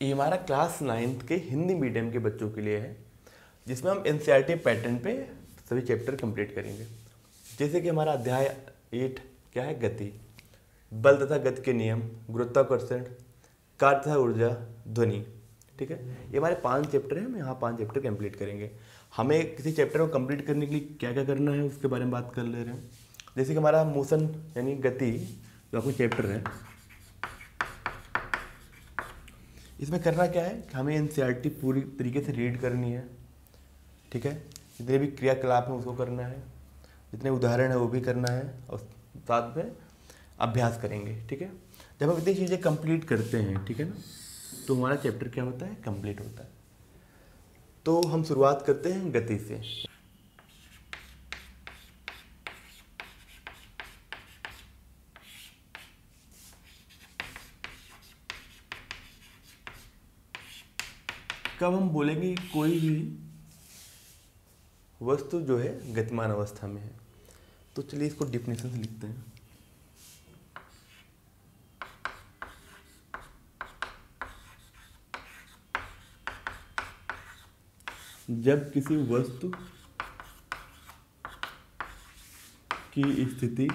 ये हमारा class 9th के हिंदी मीडियम के बच्चों के लिए है, जिसमें हम एनसीईआरटी पैटर्न पे सभी चैप्टर कंप्लीट करेंगे। जैसे कि हमारा अध्याय 8 क्या है, गति, बल तथा गति के नियम, गुरुत्वाकर्षण, कार्य तथा ऊर्जा, ध्वनि। ठीक है, ये हमारे 5 चैप्टर हैं, हम यहाँ 5 चैप्टर कंप्लीट करेंगे। हमें किसी चैप्टर को कंप्लीट करने के लिए क्या क्या करना है उसके बारे में बात कर ले रहे हैं। जैसे कि हमारा मोशन यानी गति जो आपको चैप्टर है, इसमें करना क्या है कि हमें एनसीईआरटी पूरी तरीके से रीड करनी है। ठीक है, जितने भी क्रियाकलाप हैं उसको करना है, जितने उदाहरण है वो भी करना है, और साथ में अभ्यास करेंगे। ठीक है, जब हम इतनी चीज़ें कंप्लीट करते हैं, ठीक है ना, तो हमारा चैप्टर क्या होता है, कंप्लीट होता है। तो हम शुरुआत करते हैं गति से। कब हम बोलेंगे कि कोई भी वस्तु जो है गतिमान अवस्था में है, तो चलिए इसको डिफिनेशन से लिखते हैं। जब किसी वस्तु की स्थिति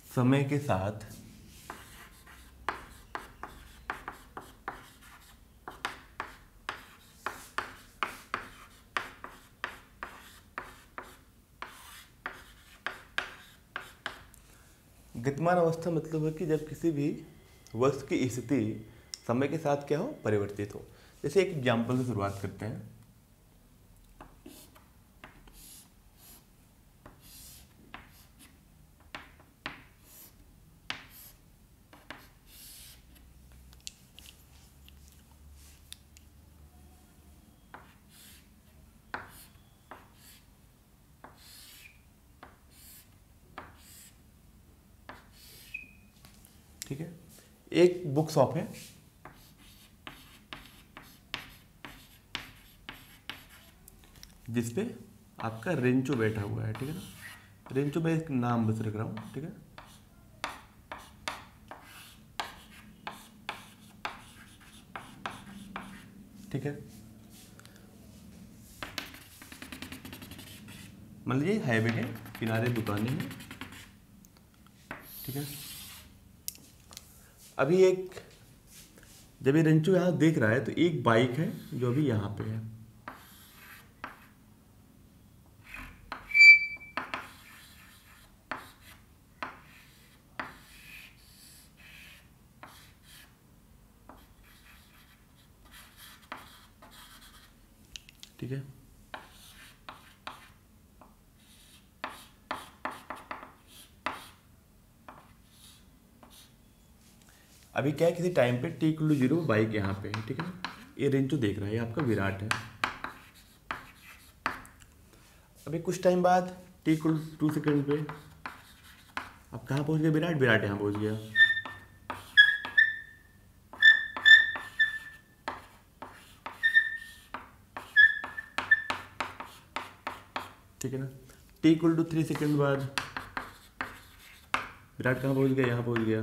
समय के साथ गतिमान अवस्था मतलब है कि जब किसी भी वस्तु की स्थिति समय के साथ क्या हो, परिवर्तित हो। जैसे एक एग्जाम्पल से शुरुआत करते हैं। ठीक है, एक बुक शॉप है, जिसपे आपका रेंचो बैठा हुआ है। ठीक है ना, रेंचो मैं एक नाम बस रख रहा हूँ। ठीक है, ठीक है, मान लीजिए हाईवे के किनारे दुकानें हैं। ठीक है, अभी एक जब ये रेंचो यहाँ देख रहा है तो एक बाइक है जो अभी यहाँ पे है। ठीक है, अभी क्या है, किसी टाइम पे t=0 बाइक यहाँ पे है। ठीक है, ये रेंचो देख रहा है, ये आपका विराट है। अभी कुछ टाइम बाद t=2 सेकेंड पे अब कहाँ पहुँच गया विराट, विराट यहाँ पहुँच गया। ठीक है ना, t=3 सेकेंड बाद विराट कहाँ पहुँच गया, यहाँ पहुँच गया।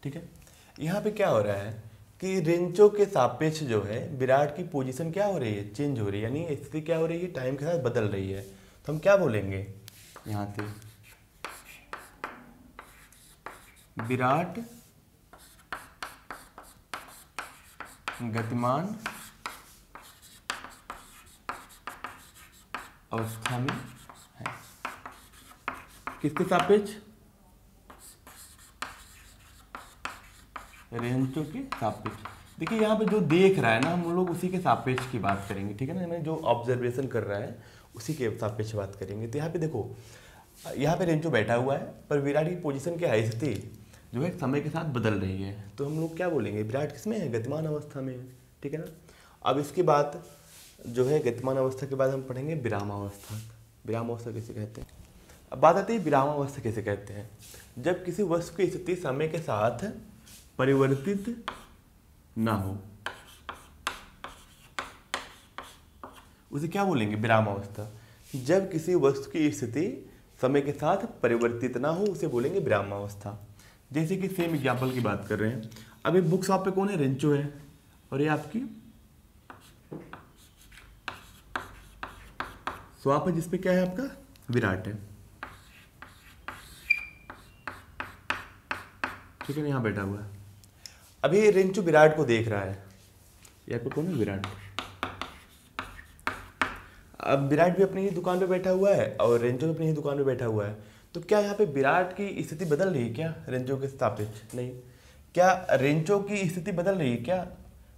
ठीक है, यहाँ पे क्या हो रहा है कि रेंचो के सापेक्ष जो है विराट की पोजीशन क्या हो रही है, चेंज हो रही है, यानी स्थिति क्या हो रही है, टाइम के साथ बदल रही है। तो हम क्या बोलेंगे यहाँ से, विराट गतिमान अवस्था में है। किसके सापेक्ष, रेंचो के सापेक्ष। देखिए यहाँ पे जो देख रहा है ना, हम लोग उसी के सापेक्ष की बात करेंगे। ठीक है ना, हमें जो ऑब्जर्वेशन कर रहा है उसी के सापेक्ष बात करेंगे। तो यहाँ पे देखो, यहाँ पे रेंचो बैठा हुआ है, पर विराट की पोजीशन क्या है, स्थिति जो है समय के साथ बदल रही है। तो हम लोग क्या बोलेंगे, विराट किसमें है, गतिमान अवस्था में है। ठीक है ना, अब इसके बाद जो है गतिमान अवस्था के बाद हम पढ़ेंगे विरामावस्था। विरामावस्था कैसे कहते हैं। अब बात आती है विरामावस्था कैसे कहते हैं। जब किसी वस्तु की स्थिति समय के साथ परिवर्तित ना हो, उसे क्या बोलेंगे, विरामावस्था। जब किसी वस्तु की स्थिति समय के साथ परिवर्तित ना हो उसे बोलेंगे विरामावस्था। जैसे कि सेम एग्जाम्पल की बात कर रहे हैं, अभी बुक शॉप पे कौन है, रेंचो है, और ये आपकी शॉप है जिसपे क्या है आपका, विराट है, ठीक है ना, यहाँ बैठा हुआ है। अभी रेंचो विराट को देख रहा है, यहाँ पे कौन है, विराट। अब विराट भी अपनी ही दुकान पे बैठा हुआ है और रेंचो भी अपनी ही दुकान पे बैठा हुआ है, तो क्या यहाँ पे विराट की स्थिति बदल रही है क्या रेंचो के सापेक्ष, नहीं। क्या रेंचो की स्थिति बदल रही है क्या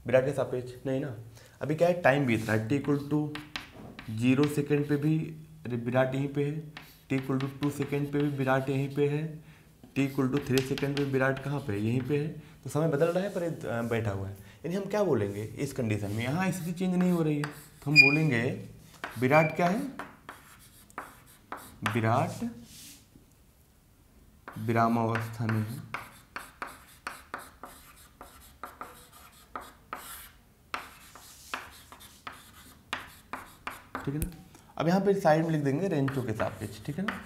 विराट के सापेक्ष, नहीं ना। अभी क्या है, टाइम बीत रहा है, t=0 सेकेंड पे भी विराट यहीं पे है, t=2 सेकेंड पे भी विराट यहीं पे है, t=3 सेकेंड पे विराट कहाँ पे है, यहीं पे है। तो समय बदल रहा है पर बैठा हुआ है, यानी हम क्या बोलेंगे इस कंडीशन में, यहाँ स्थिति चेंज नहीं हो रही है, तो हम बोलेंगे विराट क्या है, विराट विरामावस्था में है, ठीक है ना। अब यहाँ पे साइड में लिख देंगे रेंचो के सापेक्ष, ठीक है ना।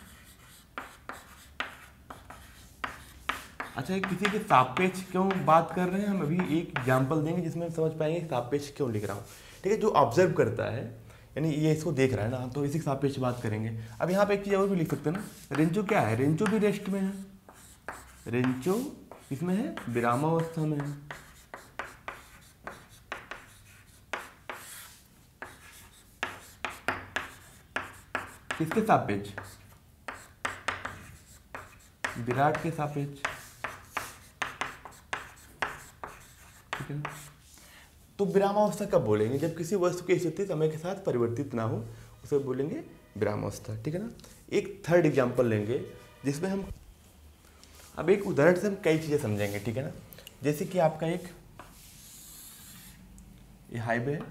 अच्छा, किसी के सापेक्ष क्यों बात कर रहे हैं, हम अभी एक एग्जांपल देंगे जिसमें हम समझ पाएंगे सापेक्ष क्यों लिख रहा हूँ, ठीक है। जो ऑब्जर्व करता है, यानी ये इसको देख रहा है ना, तो इसी के सापेक्ष बात करेंगे। अब यहाँ पे एक चीज़ और भी लिख सकते हैं ना, रेंचो क्या है, रेंचो भी रेस्ट में है, रेंचो इसमें है, विरामावस्था में है, किसके सापेक्ष, विराट के सापेक्ष, ठीक है ना। तो विरामावस्था कब बोलेंगे, जब किसी वस्तु की स्थिति समय के साथ परिवर्तित ना हो उसे बोलेंगे विरामावस्था, ठीक है ना। एक थर्ड एग्जांपल लेंगे जिसमें हम अब एक उदाहरण से हम कई चीजें समझेंगे, ठीक है ना। जैसे कि आपका एक ये हाईवे है,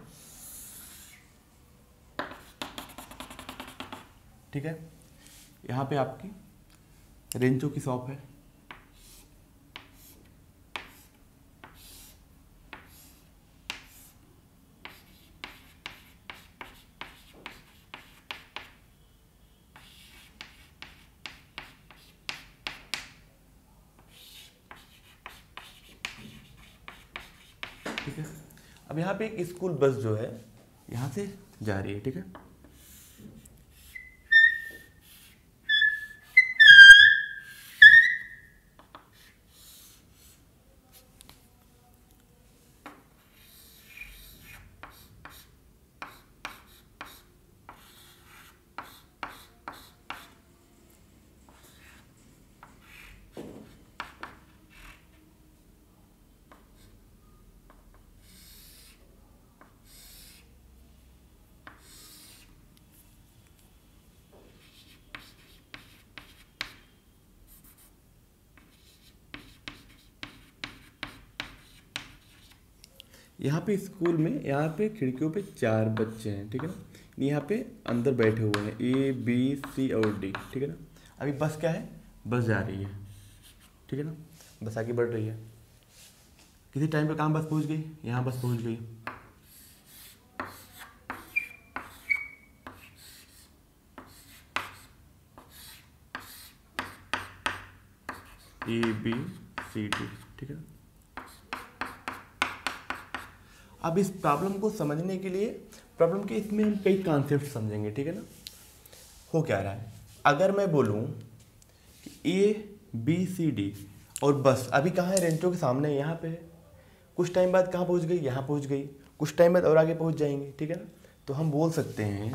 ठीक है, यहाँ पे आपकी रेंचो की शॉप है, ठीक है। अब यहाँ पे एक स्कूल बस जो है यहाँ से जा रही है, ठीक है। यहाँ पे स्कूल में यहाँ पे खिड़कियों पे 4 बच्चे हैं, ठीक है ना। यहाँ पे अंदर बैठे हुए हैं A B C और D, ठीक है ना। अभी बस क्या है, बस जा रही है, ठीक है ना, बस आगे बढ़ रही है। किसी टाइम पे कहाँ बस पहुँच गई, यहाँ बस पहुँच गई, A B C D, ठीक है ना। अब इस प्रॉब्लम को समझने के लिए प्रॉब्लम के इसमें हम कई कॉन्सेप्ट समझेंगे, ठीक है ना। हो क्या रहा है, अगर मैं बोलूँ कि A B C D और बस अभी कहाँ है, रेंचो के सामने यहाँ पे है, कुछ टाइम बाद कहाँ पहुँच गई, यहाँ पहुँच गई, कुछ टाइम बाद और आगे पहुँच जाएंगे, ठीक है ना। तो हम बोल सकते हैं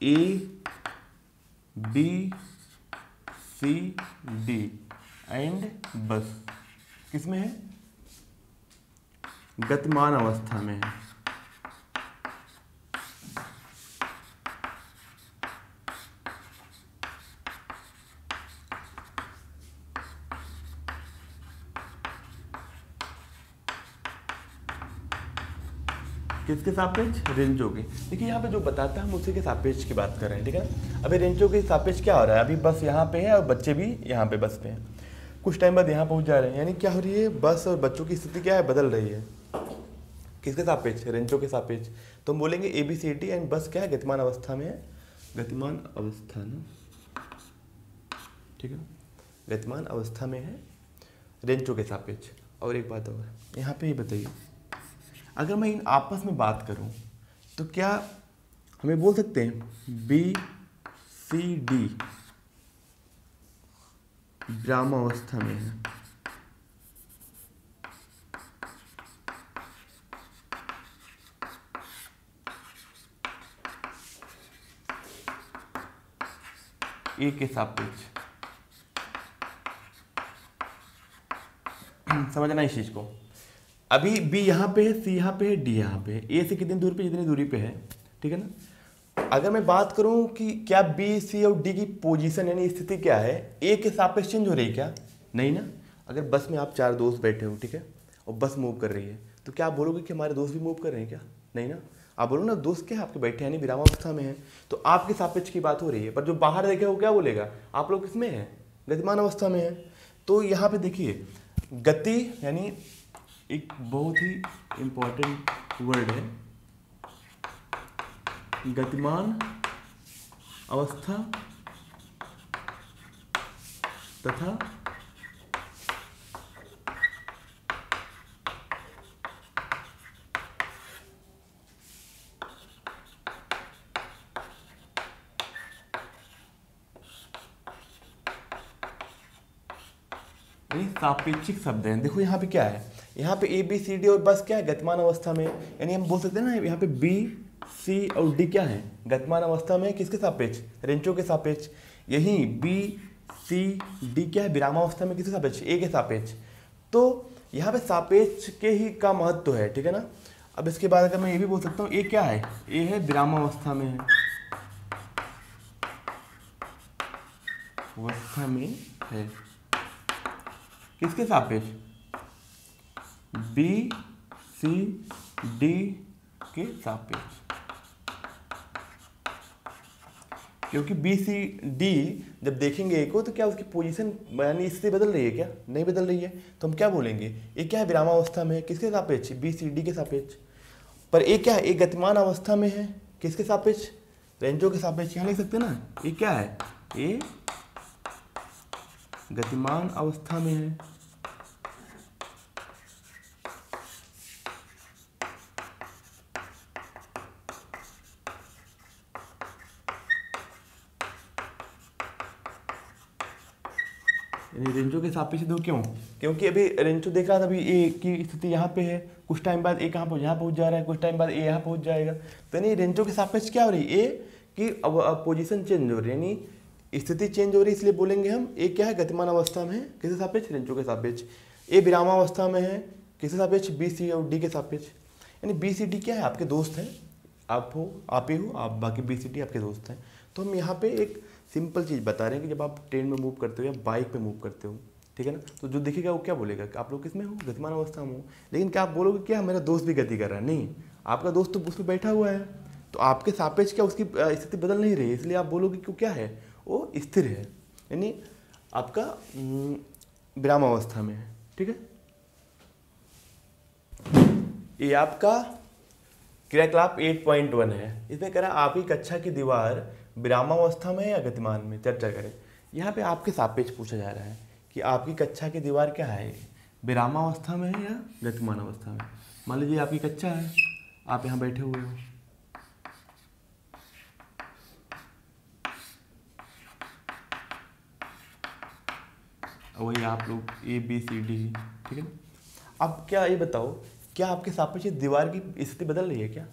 A B C D and बस किस में है, गतिमान अवस्था में है, किसके सापेक्ष, रेंचो के। देखिए यहाँ पे जो बताता है हम उसी के सापेक्ष की बात कर रहे हैं, ठीक है। अभी रेंचो के सापेक्ष क्या हो रहा है, अभी बस यहाँ पे है और बच्चे भी यहाँ पे बस पे हैं, कुछ टाइम बाद यहाँ पहुँच जा रहे हैं, यानी क्या हो रही है, बस और बच्चों की स्थिति क्या है, बदल रही है। किसके सापेक्ष? रेंचो के सापेक्ष। तो हम बोलेंगे A B C D and बस क्या है, गतिमान अवस्था में है, गतिमान अवस्था ना, ठीक है, गतिमान अवस्था में है रेंचो के सापेक्ष। और एक बात और यहाँ पे ये बताइए, अगर मैं इन आपस में बात करूँ तो क्या हमें बोल सकते हैं बी सी डी विराम अवस्था में है, ए के सापेक्ष। समझना इस चीज को। अभी बी यहाँ पे है, सी यहाँ पे है, डी यहाँ पे है, ए से कितनी दूरी पे? जितनी दूरी पे है, ठीक है ना। अगर मैं बात करूं कि क्या बी सी और डी की पोजीशन यानी स्थिति क्या है, ए के सापेक्ष चेंज हो रही है क्या? नहीं ना। अगर बस में आप 4 दोस्त बैठे हो, ठीक है, और बस मूव कर रही है, तो क्या आप बोलोगे कि हमारे दोस्त भी मूव कर रहे हैं क्या? नहीं ना। आप बोलो ना दोस्त क्या है आपके बैठे यानी विरामावस्था में है, तो आपके सापेक्ष की बात हो रही है। पर जो बाहर देखे वो क्या बोलेगा, आप लोग किसमें है? गतिमान अवस्था में है। तो यहाँ पे देखिए गति यानी एक बहुत ही इंपॉर्टेंट वर्ड है, गतिमान अवस्था तथा सापेक्षिक शब्द हैं। देखो यहाँ पे क्या है, यहाँ पे ए बी सी डी और बस क्या है, गतिमान अवस्था में। यानी हम बोल सकते हैं ना यहाँ पे बी सी और डी क्या है, गतिमान अवस्था में। किसके सापेक्ष? रेंचो के सापेक्ष। यही बी सी डी क्या है, विरामावस्था में। किसके सापेक्ष? ए के सापेक्ष। तो यहाँ पे सापेक्ष के ही का महत्व है, ठीक है ना। अब इसके बाद अगर मैं ये भी बोल सकता हूँ ए क्या है, ए है विरामावस्था में है, अवस्था में है। किसके सापेक्ष? बी सी डी के सापेक्ष। क्योंकि बी सी डी जब देखेंगे ए को तो क्या उसकी पोजीशन यानी इससे बदल रही है क्या? नहीं बदल रही है। तो हम क्या बोलेंगे, ए क्या है विरामावस्था में है। किसके सापेक्ष? बी सी डी के सापेक्ष। पर ए क्या है, ए गतिमान अवस्था में है। किसके सापेक्ष? रेंचो के सापेक्ष। यहाँ लिख सकते हैं ना, ए क्या है, ए गतिमान अवस्था में है, यानी रेंचो के सापेक्ष दो। क्यों? क्योंकि अभी रेंचो देख रहा था, अभी ए की स्थिति यहाँ पे है, कुछ टाइम बाद ए कहाँ पहुँच, यहाँ पहुँच जा रहा है, कुछ टाइम बाद ए यहाँ पहुँच जाएगा। तो यानी रेंचो के सापेक्ष क्या हो रही है, ए की अब पोजीशन चेंज हो रही है, यानी स्थिति चेंज हो रही है। इसलिए बोलेंगे हम ए क्या है, गतिमान अवस्था में है। किसके सापेक्ष? रेंचो के सापेक्ष। ए विरामावस्था में है। किसके सापेक्ष? बी सी और डी के सापेक्ष। यानी बी सी डी क्या है, आपके दोस्त हैं, आप हो, आप ही हो, आप बाकी बी सी डी आपके दोस्त हैं। तो हम यहाँ पे एक सिंपल चीज़ बता रहे हैं कि जब आप ट्रेन में मूव करते हो या बाइक पे मूव करते हो, ठीक है ना, तो जो दिखेगा वो क्या बोलेगा कि आप लोग किसमें हो, गतिमान अवस्था में हो। लेकिन क्या आप बोलोगे क्या मेरा दोस्त भी गति कर रहा है? नहीं, आपका दोस्त तो उस पर बैठा हुआ है, तो आपके सापेक्ष क्या उसकी स्थिति बदल नहीं रही है, इसलिए आप बोलोगे कि क्या है, वो स्थिर है, यानी आपका विराम अवस्था में है। ठीक है, ये आपका क्रियाकलाप 8.1 है। इसमें कह रहा है आपकी कक्षा की दीवार विरामावस्था में या गतिमान में, चर्चा करें। यहाँ पे आपके सापेक्ष पूछा जा रहा है कि आपकी कक्षा की दीवार क्या है, विरामावस्था में है या गतिमान अवस्था में। मान लीजिए आपकी कक्षा है, आप यहाँ बैठे हुए हो, वही आप लोग ए बी सी डी, ठीक है ना। अब क्या ये बताओ, क्या आपके सापेक्ष दीवार की स्थिति बदल रही है क्या?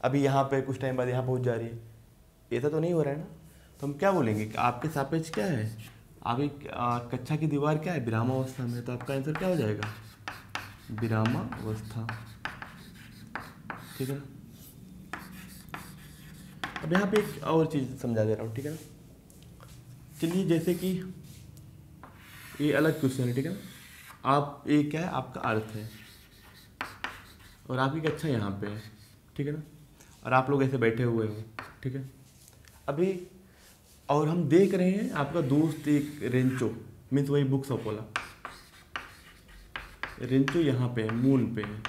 अभी यहाँ पे कुछ टाइम बाद यहाँ पहुँच जा रही है, ऐसा तो नहीं हो रहा है ना। तो हम क्या बोलेंगे कि आपके सापेक्ष क्या है, आपकी कक्षा की दीवार क्या है, विरामावस्था में। तो आपका आंसर क्या हो जाएगा, विरामावस्था। ठीक है ना। अब यहाँ पे एक और चीज़ समझा दे रहा हूँ, ठीक है ना। चलिए जैसे कि ये अलग क्वेश्चन है, ठीक है ना। आप ये क्या है, आपका अर्थ है और आपकी कक्षा यहाँ पे है, ठीक है ना, और आप लोग ऐसे बैठे हुए हो, ठीक है। अभी और हम देख रहे हैं आपका दोस्त एक रेंचो, मीन्स वही बुक्स ऑफ वाला रेंचो यहाँ पे है, मून पे है,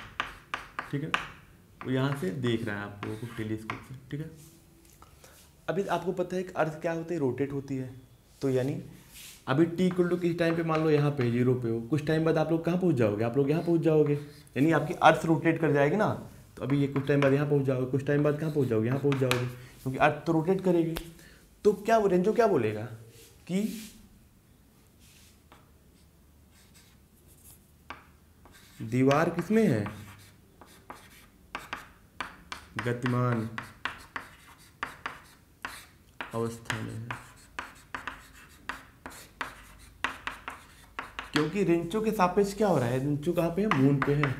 ठीक है, वो यहाँ से देख रहा है आप लोगों को टेलीस्कोप से, ठीक है। अभी आपको पता है कि अर्थ क्या होती है, रोटेट होती है। तो यानी अभी टी इक्वल टू किस टाइम पे मान लो यहाँ पे 0 पे हो, कुछ टाइम बाद आप लोग कहाँ पहुँच जाओगे, आप लोग यहाँ पहुँच जाओगे, यानी आपकी अर्थ रोटेट कर जाएगी ना। तो अभी ये कुछ टाइम बाद यहाँ पहुँच जाओगे, कुछ टाइम बाद कहाँ पहुँच जाओगे, यहाँ पहुँच जाओगे, क्योंकि अर्थ तो रोटेट करेगी। तो क्या वो रेंजो क्या बोलेगा कि दीवार किसमें है, गतिमान अवस्था में है, क्योंकि रेंचो के सापेक्ष क्या हो रहा है, रेंचो कहाँ पे है, मून पे है,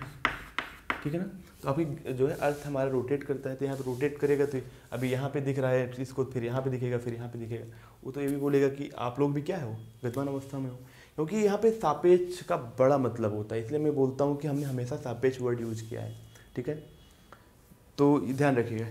ठीक है ना। तो अभी जो है अर्थ हमारा रोटेट करता है, तो यहाँ पे रोटेट करेगा तो अभी यहाँ पे दिख रहा है इसको, फिर यहाँ पे दिखेगा, फिर यहाँ पे दिखेगा। वो तो ये भी बोलेगा कि आप लोग भी क्या हो, गतिमान अवस्था में हो, क्योंकि यहाँ पे सापेक्ष का बड़ा मतलब होता है। इसलिए मैं बोलता हूँ कि हमने हमेशा सापेक्ष वर्ड यूज किया है, ठीक है। तो ध्यान रखिएगा।